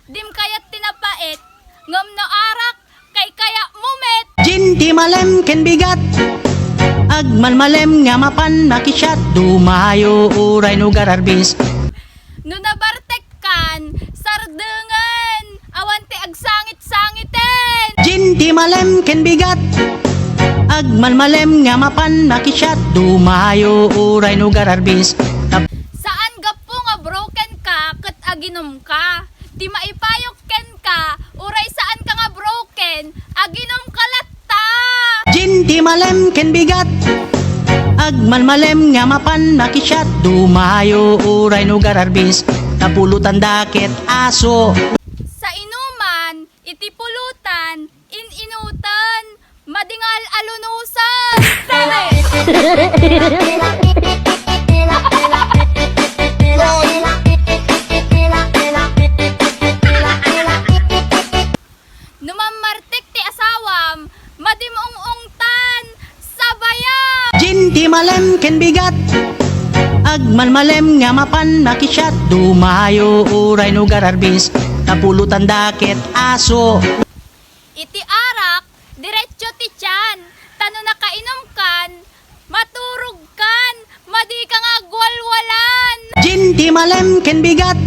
dim kayat tinapait, ngam no arak, kay kaya mumet. Jinti malem ken bigat agman malem nga mapan nakisyat dumayo uray no gararbis. No nabartek kan, sardengan, awan ti agsangit-sangiten. Jinti malem ken bigat agman malem nga mapan nakisyat dumayo uray no gararbis. Saan gapo nga broken ka, kat aginom ka? Di maipayok ken ka, uray saan ka nga broken, aginom ka latta. Jinti malem ken bigat agman malem nga mapan nakisyat dumayo uray no gararbis. Napulutan dakit aso. Sa inuman, iti pulutan, ininutan, madingal alunusan. Numamartik ti asawam, madimungungtan, sabayam. Jinti malem ken bigat agman malem nga mapan nakisyat dumayo uray no gararbis. Napulutan dakit aso. Iti arak, diretso ti tiyan, tano nakainom kan, maturog kan, madi ka nga gwalwalan. Jinti malem ken bigat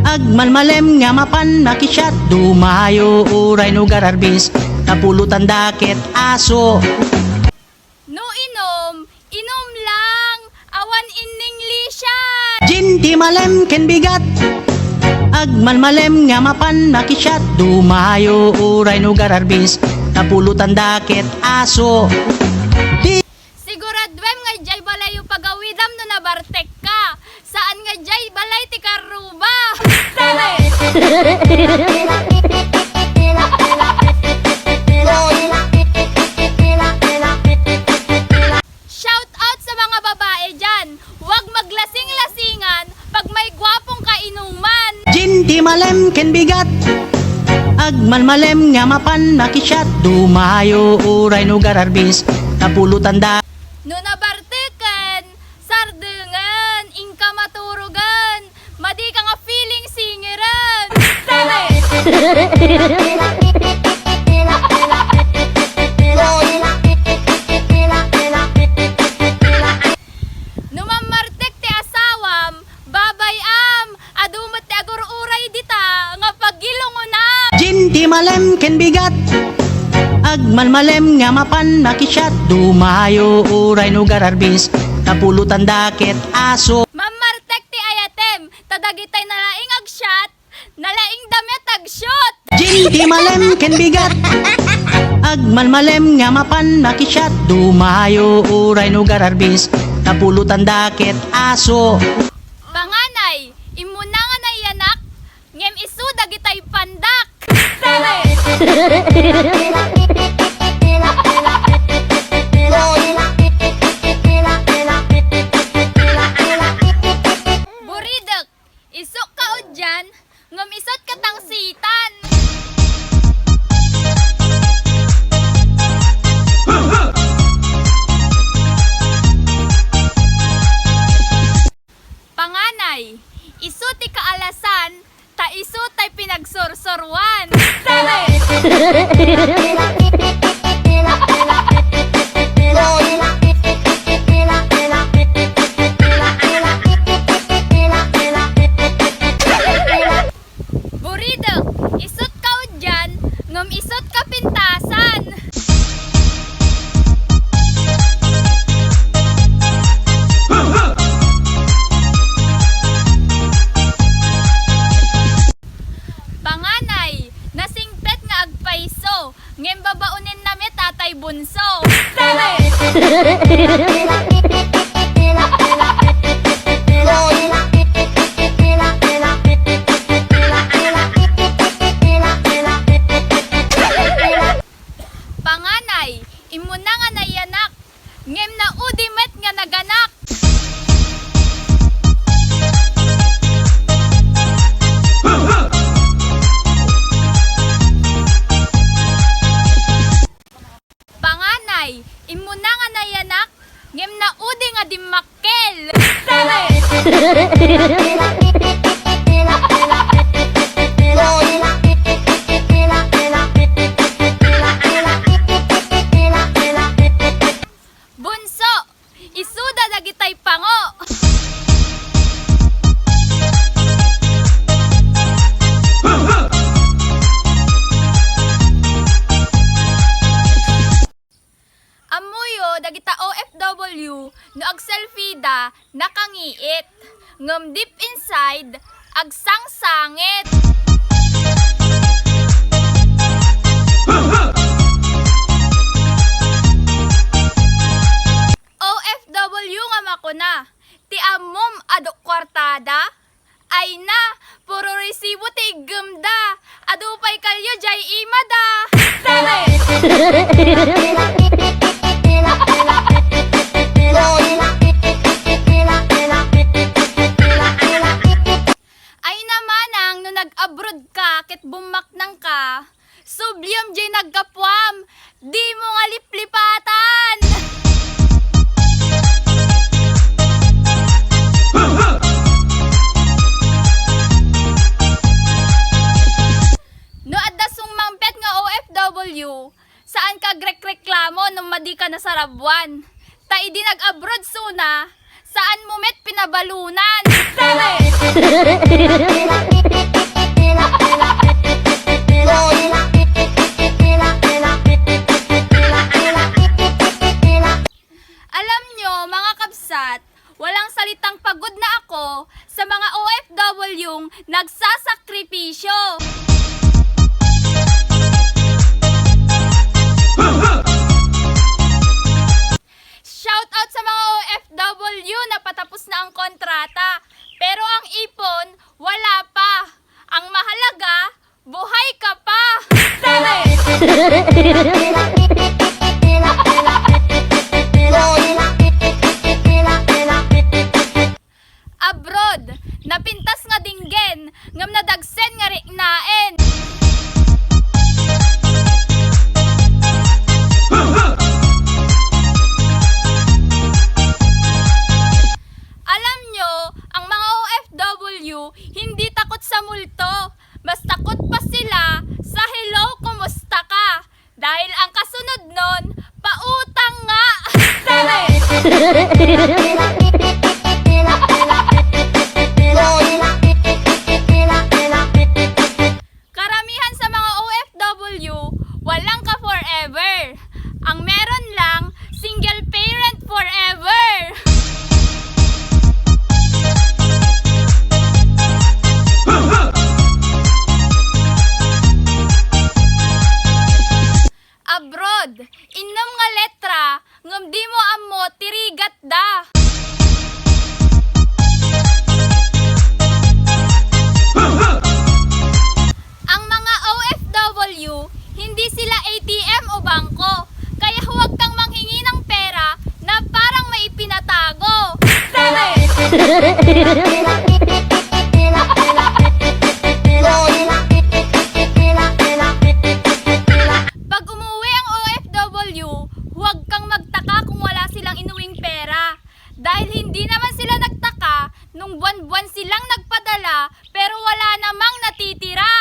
agman malem nga mapan nakisyat dumayo uray no gararbis. Napulutan dakit aso. No inom, inom lang, awan inning lisyan. Jinti malem ken bigat agman malem nga mapan nakisyat dumayo uray no gararbis. Napulutan dakit aso. Siguradwem nga jay balay yung pagawidam no nabartek ka. Saan nga jay balay ti karuba? Shout out sa mga babae dyan. Huwag maglasing-lasingan pag may gwapong kainuman. Jinti malem ken bigat agman malem nga mapan nakisyat dumayo uray no gararbis. Napulutan da. No nabartekan, sardengan, ingka maturugan, madi ka nga feeling singeran. Numamartek ti asawam, babay am, adumot ti agur-uray dita, nga pagilungunam. Jinti malem ken bigat agman malem nga mapan nakisyat dumayo uray no gararbis. Napulutan dakit aso. Mamartek ti ayatem, tadagitay nalaing agshot, nalaing damit agshot. Jinti malem ken bigat agman malem nga mapan nakisyat dumayo uray no gararbis. Napulutan dakit aso. Panganay, imuna nga na yanak, ngem isu dagitay pandak. Buridek, isok ka o dyan, ngem isot ka tangsitan. Panganay, isu ti kaalasan, ta isu tay pinagsorsorwan. Buridek, isut ka o dyan, ngam isut ka pintasan. Panganay, nasingpet nga agpaiso, ngem babaunin nami tatay bunso. Panganay, imuna nga nayanak, ngem na udimet nga naganak. Panganay, imuna nga nayanak, nakangiit, ngem deep inside, agsang sangit. OFW nga makuna, ti amom adok kwartada, ay na, puro resibo ti iggemda, adupay kalyo jay imada. Ay naman ang no nag-abroad ka, ket bumaknang ka, subliom jay nagkapwam, di mo nga liplipatan. No adda sumangpet nga OFW, saan ka grek-reklamo nung madi ka na sa Rabuan? Ta idi nag-abroad suna, saan mo met pinabalunan? Alam nyo, mga kabsat, walang salitang pagod na ako sa mga OFW nagsasakripisyo. Shout out sa mga OFW na patapos na ang kontrata, pero ang ipon, wala pa. Ang mahalaga, buhay ka pa. Abroad, napintas nga dinggen, ngam nadagsen nga riknaen. Alam nyo, ang mga OFW hindi takot sa multo, mas takot pa sila sa hello, kumusta ka? Dahil ang kasunod nun, pautang nga. Karamihan sa mga OFW, walang ka forever. Ang meron lang, single parent forever. Abroad, inom nga letra, ngam di mo amo tirigat da. Ang mga OFW, hindi sila ATM o bangko, kaya huwag kang manghingi ng pera na parang may ipinatago. Pag umuwi ang OFW, huwag kang magtaka kung wala silang inuwing pera. Dahil hindi naman sila nagtaka nung buwan-buwan silang nagpadala pero wala namang natitira.